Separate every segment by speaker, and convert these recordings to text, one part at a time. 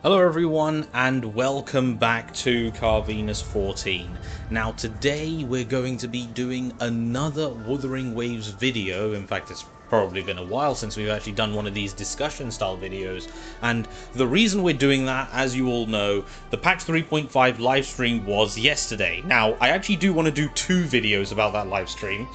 Speaker 1: Hello everyone and welcome back to Carvenus 14. Now today we're going to be doing another Wuthering Waves video. In fact, it's probably been a while since we've actually done one of these discussion style videos, and the reason we're doing that, as you all know, the patch 3.5 livestream was yesterday. Now I actually do want to do two videos about that livestream,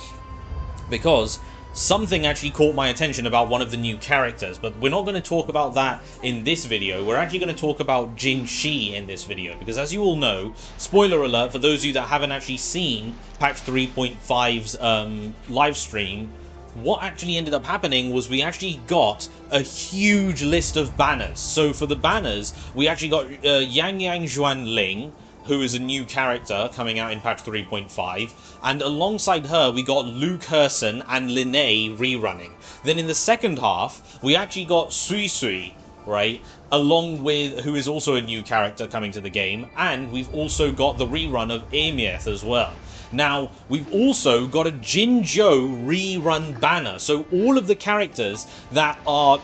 Speaker 1: because something actually caught my attention about one of the new characters, but we're not going to talk about that in this video. We're actually going to talk about Jinhsi in this video, because as you all know, spoiler alert for those of you that haven't actually seen patch 3.5's live stream, what actually ended up happening was we actually got a huge list of banners. So for the banners, we actually got Yang Juan Ling, who is a new character coming out in patch 3.5, and alongside her we got Luke Herson and Linnae rerunning. Then in the second half, we actually got Sui Sui, right, along with, who is also a new character coming to the game, and we've also got the rerun of Amieth as well. Now, we've also got a Jinzhou rerun banner, so all of the characters that are,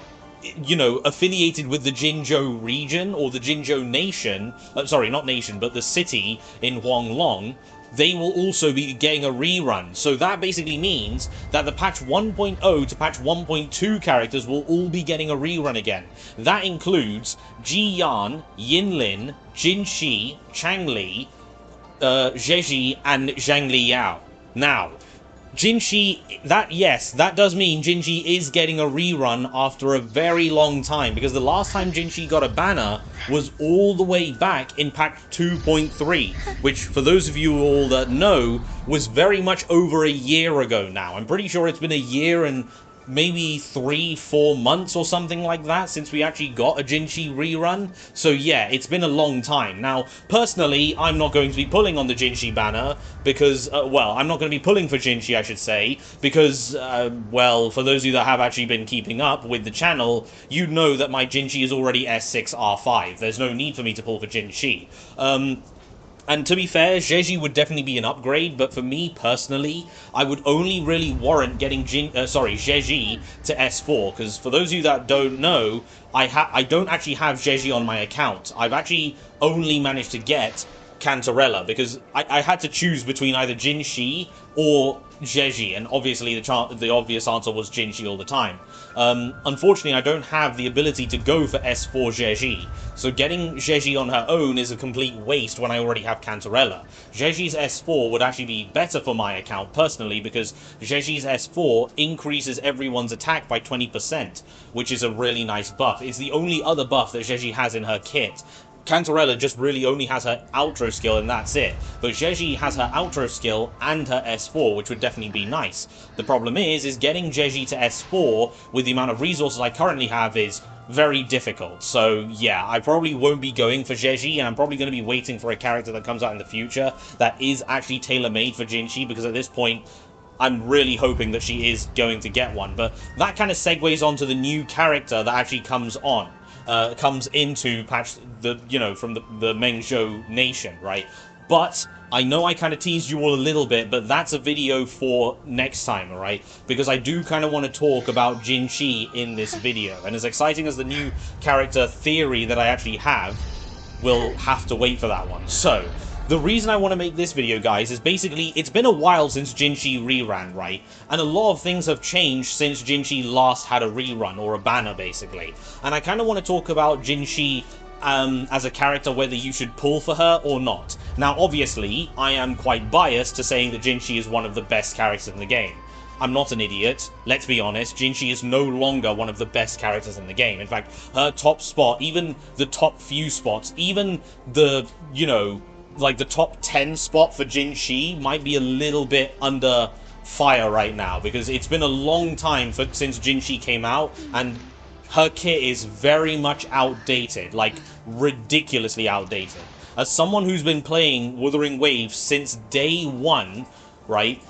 Speaker 1: you know, affiliated with the Jinzhou region, or the Jinzhou nation, sorry, not nation, but the city in Huanglong, they will also be getting a rerun. So that basically means that the patch 1.0 to patch 1.2 characters will all be getting a rerun again. That includes Ji Yan, Yinlin, Jinhsi, Changli, Zheji, and Zhang Liao. Now, Jinhsi, that does mean Jinhsi is getting a rerun after a very long time, because the last time Jinhsi got a banner was all the way back in patch 2.3, which, for those of you all that know, was very much over a year ago now. I'm pretty sure it's been a year and maybe 3-4 months or something like that since we actually got a Jinhsi rerun. So yeah, it's been a long time. Now, personally, I'm not going to be pulling on the Jinhsi banner because, well, I'm not going to be pulling for Jinhsi, I should say, because, well, for those of you that have actually been keeping up with the channel, you know that my Jinhsi is already S6 R5. There's no need for me to pull for Jinhsi. And to be fair, Zheji would definitely be an upgrade, but for me personally, I would only really warrant getting Zheji to S4, because for those of you that don't know, I don't actually have Zheji on my account. I've actually only managed to get Cantarella, because I had to choose between either Jinhsi or Zheji, and obviously the obvious answer was Jinhsi all the time. Unfortunately, I don't have the ability to go for S4 Zheji, so getting Zheji on her own is a complete waste when I already have Cantarella. Zheji's S4 would actually be better for my account personally, because Zheji's S4 increases everyone's attack by 20%, which is a really nice buff. It's the only other buff that Zheji has in her kit. Cantarella just really only has her outro skill and that's it, but Zheji has her outro skill and her S4, which would definitely be nice. The problem is getting Zheji to S4 with the amount of resources I currently have is very difficult. So yeah, I probably won't be going for Zheji, and I'm probably going to be waiting for a character that comes out in the future that is actually tailor-made for Jinhsi, because at this point, I'm really hoping that she is going to get one. But that kind of segues onto the new character that actually comes into patch from the Mengzhou nation, right? But I know I kind of teased you all a little bit, but that's a video for next time, alright? Because I do kind of want to talk about Jinhsi in this video, and as exciting as the new character theory that I actually have, we'll have to wait for that one. So, the reason I want to make this video, guys, is basically, it's been a while since Jinhsi reran, right? And a lot of things have changed since Jinhsi last had a rerun, or a banner, basically. And I kind of want to talk about Jinhsi as a character, whether you should pull for her or not. Now, obviously, I am quite biased to saying that Jinhsi is one of the best characters in the game. I'm not an idiot. Let's be honest, Jinhsi is no longer one of the best characters in the game. In fact, her top spot, even the top few spots, even the, like the top 10 spot for Jinhsi might be a little bit under fire right now, because it's been a long time since Jinhsi came out, and her kit is very much outdated, like ridiculously outdated. As someone who's been playing Wuthering Waves since day one, right,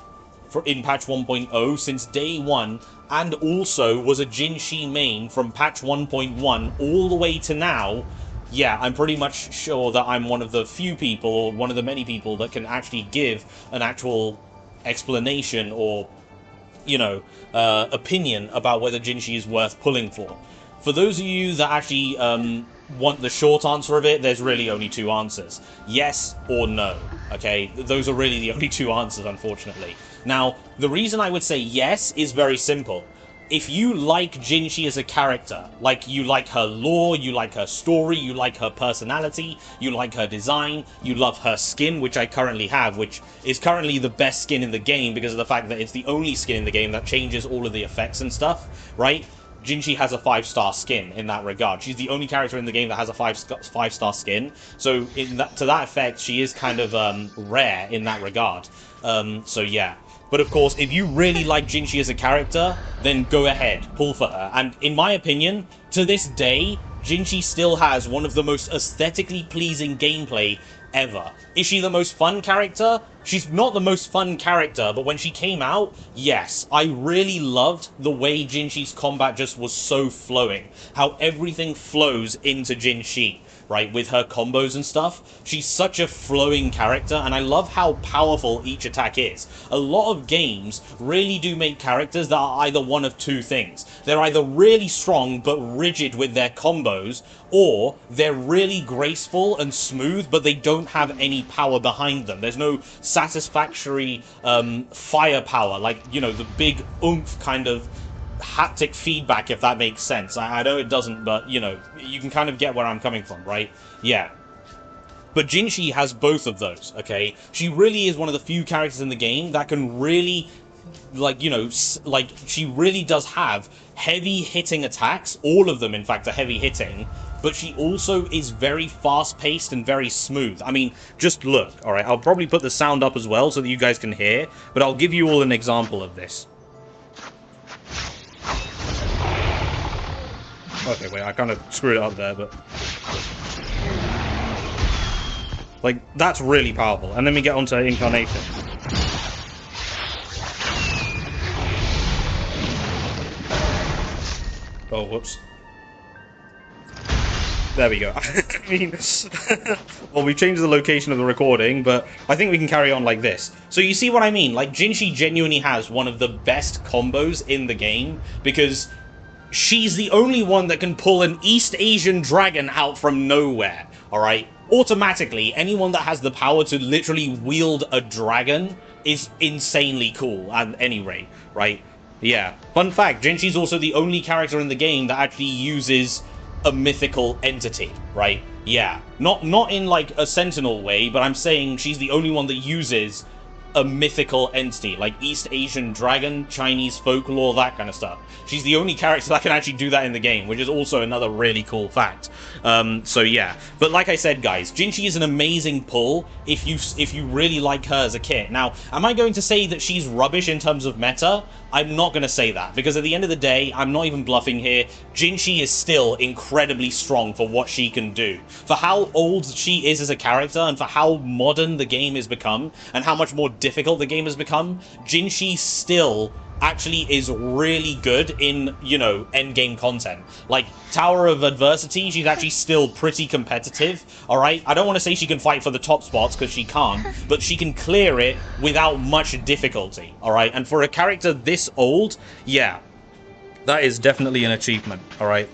Speaker 1: in patch 1.0, since day one, and also was a Jinhsi main from patch 1.1 all the way to now, yeah, I'm pretty much sure that I'm one of the few people, or one of the many people, that can actually give an actual explanation or, opinion about whether Jinhsi is worth pulling for. For those of you that actually want the short answer of it, there's really only two answers. Yes or no, okay? Those are really the only two answers, unfortunately. Now, the reason I would say yes is very simple. If you like Jinhsi as a character, like you like her lore, you like her story, you like her personality, you like her design, you love her skin, which I currently have, which is currently the best skin in the game because of the fact that it's the only skin in the game that changes all of the effects and stuff, right? Jinhsi has a 5-star skin in that regard. She's the only character in the game that has a 5-star skin. So to that effect, she is kind of rare in that regard. So yeah. But of course, if you really like Jinhsi as a character, then go ahead, pull for her. And in my opinion, to this day, Jinhsi still has one of the most aesthetically pleasing gameplay ever. Is she the most fun character? She's not the most fun character, but when she came out, yes, I really loved the way Jinhsi's combat just was so flowing. How everything flows into Jinhsi, right, with her combos and stuff. She's such a flowing character, and I love how powerful each attack is. A lot of games really do make characters that are either one of two things. They're either really strong but rigid with their combos, or they're really graceful and smooth, but they don't have any power behind them. There's no satisfactory firepower, like, you know, the big oomph kind of haptic feedback, if that makes sense. I know it doesn't, but, you know, you can kind of get where I'm coming from, right? Yeah. But Jinhsi has both of those, okay? She really is one of the few characters in the game that can really, like, you know, like, she really does have heavy-hitting attacks. All of them, in fact, are heavy-hitting. But she also is very fast-paced and very smooth. I mean, just look, alright? I'll probably put the sound up as well so that you guys can hear. But I'll give you all an example of this. Okay, wait, I kind of screwed it up there, but... like, that's really powerful. And then we get onto Incarnation. Oh, whoops. There we go. I mean, well, we've changed the location of the recording, but I think we can carry on like this. So you see what I mean? Like, Jinhsi genuinely has one of the best combos in the game, because she's the only one that can pull an East Asian dragon out from nowhere, alright? Automatically, anyone that has the power to literally wield a dragon is insanely cool, at any rate, right? Yeah. Fun fact, Jinhsi's also the only character in the game that actually uses a mythical entity, right? Yeah. Not in, like, a Sentinel way, but I'm saying she's the only one that uses a mythical entity, like East Asian dragon, Chinese folklore, that kind of stuff. She's the only character that can actually do that in the game, which is also another really cool fact. So yeah, but like I said, guys, Jinhsi is an amazing pull if you really like her as a kit. Now, am I going to say that she's rubbish in terms of meta? I'm not going to say that, because at the end of the day, I'm not even bluffing here. Jinhsi is still incredibly strong for what she can do. For how old she is as a character, and for how modern the game has become, and how much more difficult the game has become, Jinhsi still actually is really good in, you know, endgame content. Like, Tower of Adversity, she's actually still pretty competitive, alright? I don't want to say she can fight for the top spots, because she can't, but she can clear it without much difficulty, alright? And for a character this old, yeah, that is definitely an achievement, alright?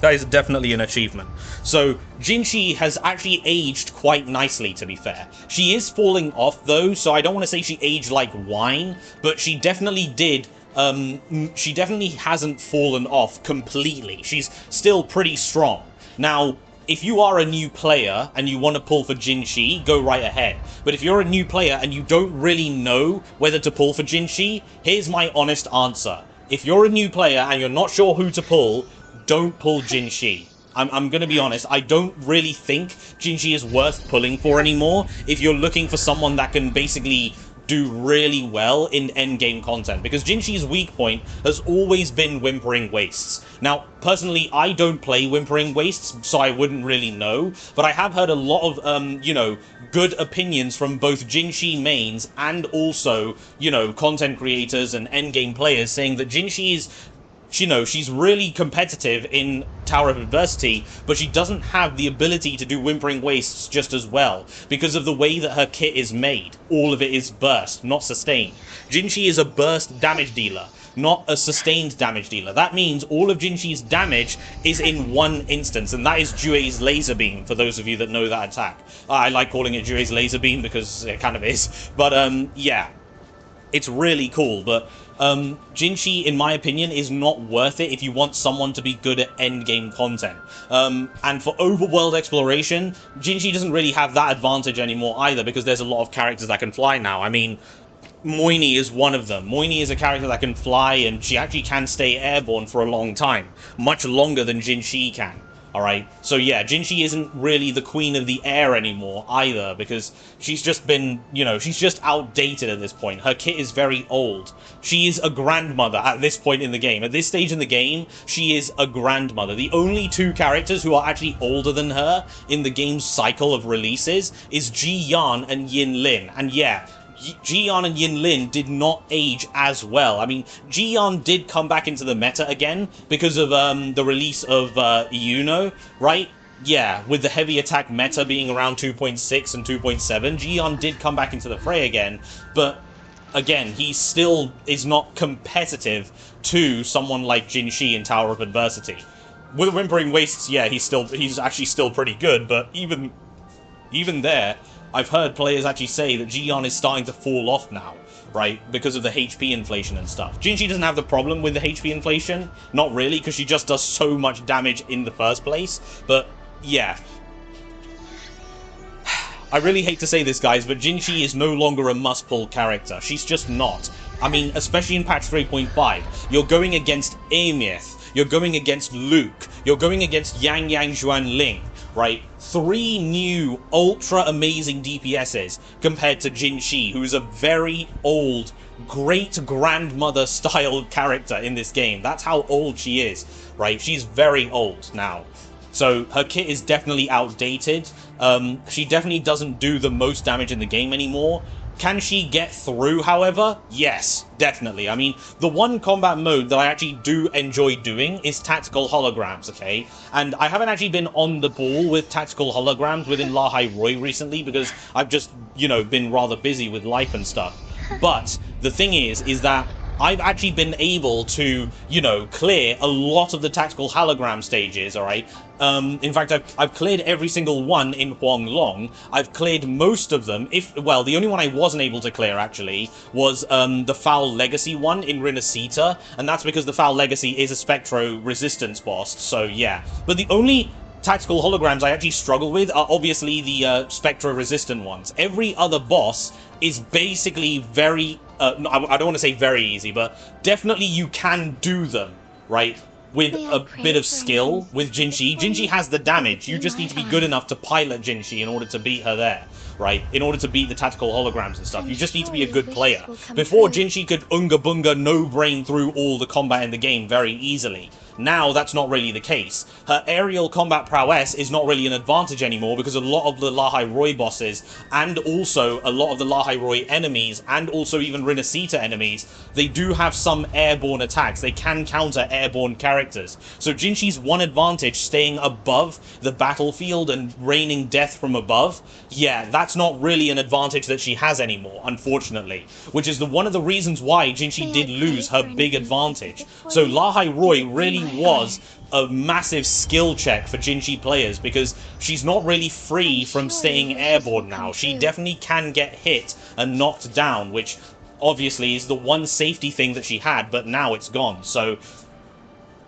Speaker 1: That is definitely an achievement. So, Jinhsi has actually aged quite nicely, to be fair. She is falling off, though, so I don't want to say she aged like wine, but she definitely did. She definitely hasn't fallen off completely. She's still pretty strong. Now, if you are a new player and you want to pull for Jinhsi, go right ahead. But if you're a new player and you don't really know whether to pull for Jinhsi, here's my honest answer. If you're a new player and you're not sure who to pull, don't pull Jinhsi. I'm gonna be honest, I don't really think Jinhsi is worth pulling for anymore if you're looking for someone that can basically do really well in endgame content, because Jinhsi's weak point has always been Whimpering Wastes. Now, personally, I don't play Whimpering Wastes, so I wouldn't really know, but I have heard a lot of, you know, good opinions from both Jinhsi mains and also, you know, content creators and endgame players saying that Jinhsi is, you know, she's really competitive in Tower of Adversity, but she doesn't have the ability to do Whimpering Wastes just as well, because of the way that her kit is made. All of it is burst, not sustain. Jinhsi is a burst damage dealer, not a sustained damage dealer. That means all of Jinxi's damage is in one instance, and that is Jue's laser beam, for those of you that know that attack. I like calling it Jue's laser beam because it kind of is. But yeah, it's really cool. But Jinxi, in my opinion, is not worth it if you want someone to be good at endgame content. And for overworld exploration, Jinxi doesn't really have that advantage anymore either, because there's a lot of characters that can fly now. I mean, Moini is one of them. Moini is a character that can fly, and she actually can stay airborne for a long time. Much longer than Jinxi can. Alright, so yeah, Jinxi isn't really the queen of the air anymore either, because she's just been, you know, she's just outdated at this point. Her kit is very old. She is a grandmother at this point in the game. At this stage in the game, she is a grandmother. The only two characters who are actually older than her in the game's cycle of releases is Ji Yan and Yin Lin. And yeah, Ji Yan and Yin Lin did not age as well. I mean, Ji Yan did come back into the meta again because of the release of Yuno, right? Yeah, with the heavy attack meta being around 2.6 and 2.7, Ji Yan did come back into the fray again, but again, he still is not competitive to someone like Jinxi in Tower of Adversity. With Whimpering Wastes, yeah, he's actually still pretty good, but even there, I've heard players actually say that Ji Yan is starting to fall off now, right? Because of the HP inflation and stuff. Jinxi doesn't have the problem with the HP inflation. Not really, because she just does so much damage in the first place. But, yeah. I really hate to say this, guys, but Jinxi is no longer a must-pull character. She's just not. I mean, especially in patch 3.5. You're going against Amyth. You're going against Luke. You're going against Yang Juan Ling. Right, 3 new ultra amazing DPSs compared to Jinxi, who is a very old, great grandmother style character in this game. That's how old she is, right? She's very old now. So her kit is definitely outdated. She definitely doesn't do the most damage in the game anymore. Can she get through, however? Yes, definitely. I mean, the one combat mode that I actually do enjoy doing is tactical holograms, okay? And I haven't actually been on the ball with tactical holograms within La Hai Roi recently because I've just, you know, been rather busy with life and stuff. But the thing is that I've actually been able to, you know, clear a lot of the tactical hologram stages, alright? In fact, I've cleared every single one in Huanglong. I've cleared most of them. Well, the only one I wasn't able to clear, actually, was the Foul Legacy one in Rinascita, and that's because the Foul Legacy is a Spectro resistance boss, so yeah. But the only tactical holograms I actually struggle with are obviously the Spectro-resistant ones. Every other boss is basically very... no, I don't want to say very easy, but definitely you can do them, right? With a bit of skill with Jinxi. Jinxi has the damage. You just need to be good enough to pilot Jinxi in order to beat her there, right? In order to beat the tactical holograms and stuff. You just need to be a good player. Before, Jinxi could unga bunga no brain through all the combat in the game very easily. Now, that's not really the case. Her aerial combat prowess is not really an advantage anymore because a lot of the La Hai Roi bosses, and also a lot of the La Hai Roi enemies, and also even Rinascita enemies, they do have some airborne attacks. They can counter airborne characters. So Jinxi's one advantage, staying above the battlefield and raining death from above, yeah, that's not really an advantage that she has anymore, unfortunately. Which is one of the reasons why Jinxi did lose her big advantage. So La Hai Roi really was a massive skill check for Jinxi players because she's not really free from staying airborne now. She definitely can get hit and knocked down, which obviously is the one safety thing that she had, but now it's gone. So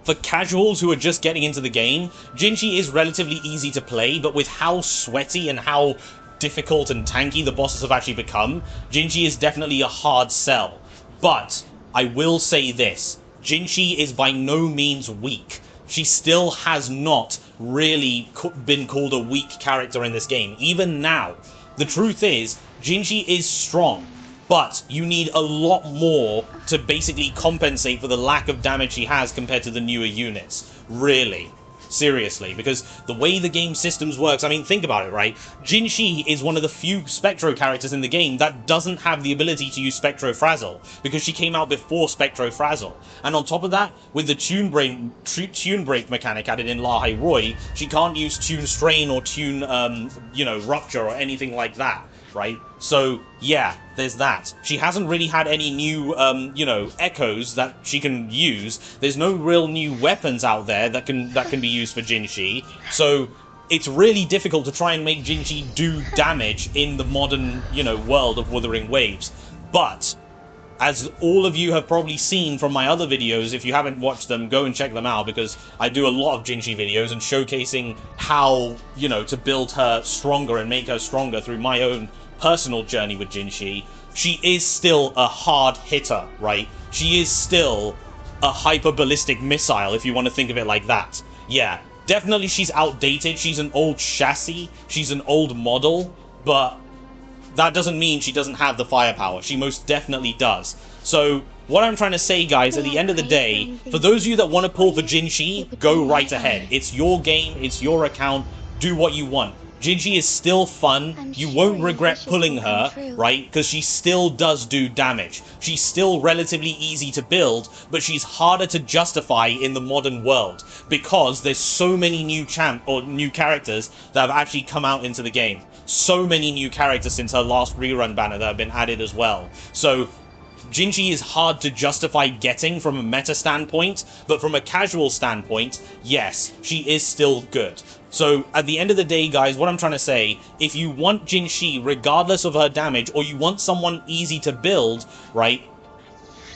Speaker 1: for casuals who are just getting into the game, Jinxi is relatively easy to play, but with how sweaty and how difficult and tanky the bosses have actually become, Jinxi is definitely a hard sell. But I will say this. Jinxi is by no means weak. She still has not really been called a weak character in this game, even now. The truth is, Jinxi is strong, but you need a lot more to basically compensate for the lack of damage she has compared to the newer units. Really. Seriously, because the way the game systems works, I mean, think about it, right? Jinxi is one of the few Spectro characters in the game that doesn't have the ability to use Spectro Frazzle, because she came out before Spectro Frazzle. And on top of that, with the Tune Break mechanic added in La Hai Roi, she can't use Tune Strain or Tune, you know, Rupture or anything like that. right? So yeah, there's that. She hasn't really had any new, you know, echoes that she can use. There's no real new weapons out there that can be used for Jinhsi. So it's really difficult to try and make Jinhsi do damage in the modern, you know, world of Wuthering Waves. But as all of you have probably seen from my other videos, if you haven't watched them, go and check them out, because I do a lot of Jinhsi videos and showcasing how, you know, to build her stronger and make her stronger through my own personal journey with Jinhsi. She is still a hard hitter, right? She is still a hyper-ballistic missile, if you want to think of it like that. Yeah, definitely she's outdated, she's an old chassis, she's an old model, but that doesn't mean she doesn't have the firepower. She most definitely does. So what I'm trying to say, guys, at the end of the day, for those of you that want to pull for Jinhsi, go right ahead. It's your game, it's your account, do what you want. Jinhsi is still fun, you won't regret pulling her, right? Because she still does do damage. She's still relatively easy to build, but she's harder to justify in the modern world, because there's so many new new characters that have actually come out into the game. So many new characters since her last rerun banner that have been added as well. So Jinhsi is hard to justify getting from a meta standpoint, but from a casual standpoint, yes, she is still good. So at the end of the day, guys, what I'm trying to say, if you want Jinhsi regardless of her damage, or you want someone easy to build, right,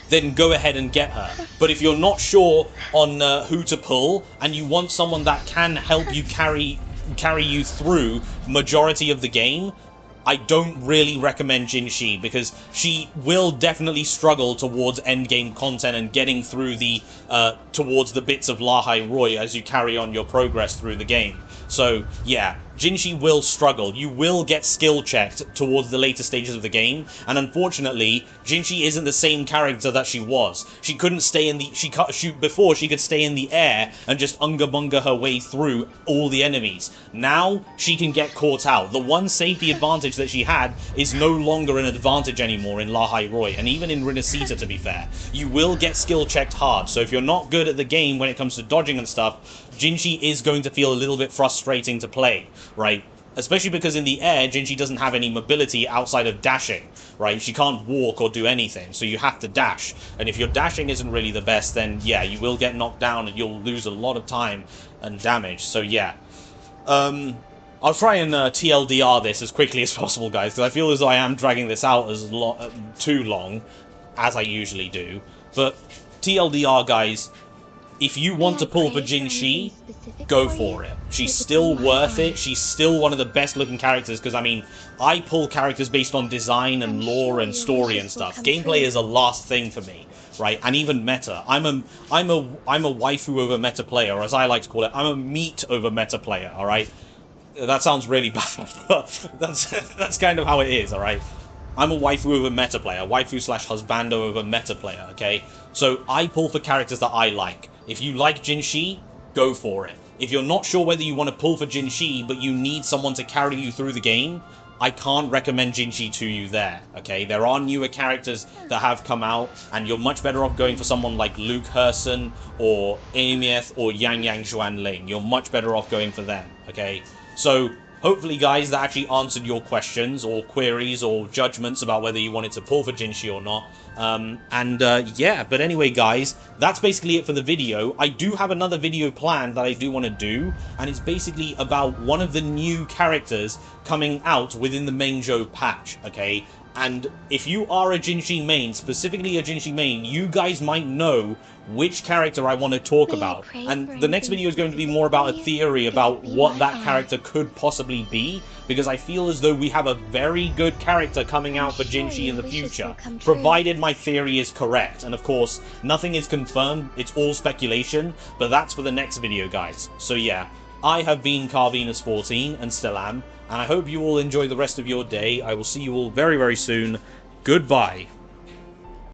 Speaker 1: then go ahead and get her. But if you're not sure on who to pull, and you want someone that can help you carry you through majority of the game, I don't really recommend Jinhsi, because she will definitely struggle towards endgame content and getting through the towards the bits of Lahai Roi as you carry on your progress through the game. So yeah, Jinhsi will struggle. You will get skill checked towards the later stages of the game, and unfortunately, Jinhsi isn't the same character that she was. She couldn't stay in the before she could stay in the air and just unga bunga her way through all the enemies. Now she can get caught out. The one safety advantage that she had is no longer an advantage anymore in Lahai Roi, and even in Rinasita, to be fair. You will get skill checked hard, so if you're not good at the game when it comes to dodging and stuff, Jinhsi is going to feel a little bit frustrating to play, right? Especially because in the air, Jinhsi doesn't have any mobility outside of dashing, right? She can't walk or do anything, so you have to dash. And if your dashing isn't really the best, then yeah, you will get knocked down and you'll lose a lot of time and damage. So yeah. I'll try and TLDR this as quickly as possible, guys, because I feel as though I am dragging this out as too long, as I usually do. But TLDR, guys, if you want to pull for Jinhsi, go for it. She's still worth it. She's still one of the best looking characters, because I mean, I pull characters based on design and lore and story and stuff. Gameplay is a last thing for me, right? And even meta. I'm a waifu over meta player, or as I like to call it, I'm a meat over meta player, alright? That sounds really bad, but that's kind of how it is, alright? I'm a waifu over meta player, waifu slash husbando over meta player, okay? So I pull for characters that I like. If you like Jinhsi, go for it. If you're not sure whether you want to pull for Jinhsi, but you need someone to carry you through the game, I can't recommend Jinhsi to you there, okay? There are newer characters that have come out, and you're much better off going for someone like Luke Herson, or Amieth, or Yang Xuan Ling. You're much better off going for them, okay? So hopefully, guys, that actually answered your questions or queries or judgments about whether you wanted to pull for Jinhsi or not. Yeah, but anyway, guys, that's basically it for the video. I do have another video planned that I do want to do, and it's basically about one of the new characters coming out within the Mengzhou patch, okay? And if you are a Jinhsi main, specifically a Jinhsi main, you guys might know which character I want to talk about. And the next video is going to be more about a theory about what that character could possibly be, because I feel as though we have a very good character coming out for Jinhsi in the future, provided my theory is correct. And of course, nothing is confirmed, it's all speculation, but that's for the next video, guys. So yeah, I have been Carvenus14 and still am, and I hope you all enjoy the rest of your day. I will see you all very, very soon. Goodbye.